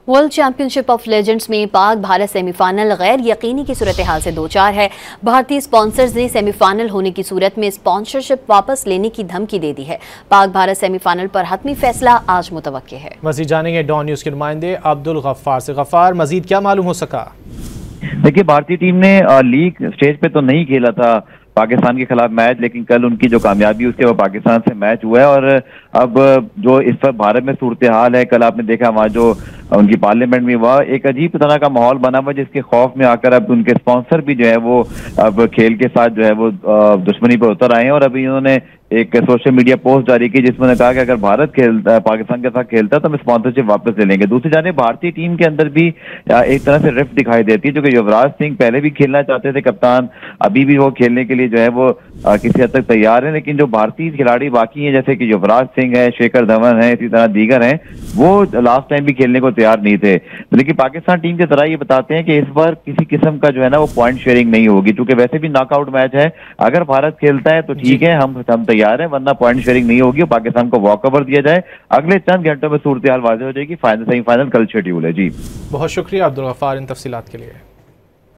World championship of legends में Pak Bharat semifinal गैर यकीनी की सूरत हाल से दो चार है। भारतीय स्पॉन्सर्स ने सेमीफाइनल होने की सूरत में स्पॉन्सरशिप वापस लेने की धमकी दे दी है। पाक भारत सेमीफाइनल पर हतमी फैसला आज मुतवक्के है। मजीद जानेंगे डॉन न्यूज के नुमाइंदे अब्दुल गफ्फार से। गफ्फार, मजीद क्या मालूम हो सका? देखिए, भारतीय टीम ने लीग स्टेज पे तो नहीं खेला था पाकिस्तान के खिलाफ मैच, लेकिन कल उनकी जो कामयाबी उसके बाद पाकिस्तान से मैच हुआ है। और अब जो इस वक्त भारत में सूरत हाल है, कल आपने देखा वहाँ जो उनकी पार्लियामेंट में हुआ, एक अजीब तरह का माहौल बना हुआ, जिसके खौफ में आकर अब उनके स्पॉन्सर भी जो है वो अब खेल के साथ जो है वो दुश्मनी पर उतर आए हैं। और अभी उन्होंने एक सोशल मीडिया पोस्ट जारी की जिसमें उन्होंने कहा कि अगर भारत खेलता पाकिस्तान के साथ खेलता तो हम स्पॉन्सरशिप वापस ले लेंगे। दूसरी जाने भारतीय टीम के अंदर भी एक तरह से रिफ्ट दिखाई देती है, जो कि युवराज सिंह पहले भी खेलना चाहते थे कप्तान, अभी भी वो खेलने के लिए जो है वो किसी हद तक तैयार है, लेकिन जो भारतीय खिलाड़ी बाकी हैं जैसे कि युवराज सिंह है, शेखर धवन है, इसी तरह दीगर हैं, वो लास्ट टाइम भी खेलने को तैयार नहीं थे। लेकिन पाकिस्तान टीम के जरा ये बताते हैं कि इस बार किसी किस्म का जो है ना वो पॉइंट शेयरिंग नहीं होगी, क्योंकि वैसे भी नॉकआउट मैच है। अगर भारत खेलता है तो ठीक है, हम तैयार हैं, वरना पॉइंट शेयरिंग नहीं होगी और पाकिस्तान को वॉक ओवर दिया जाए। अगले चंद घंटों में सूरत हाल वाज़ेह हो जाएगी। फाइनल सेमीफाइनल कल शेड्यूल है। जी, बहुत शुक्रिया अब्दुल गफ्फार इन तफसीलात के लिए।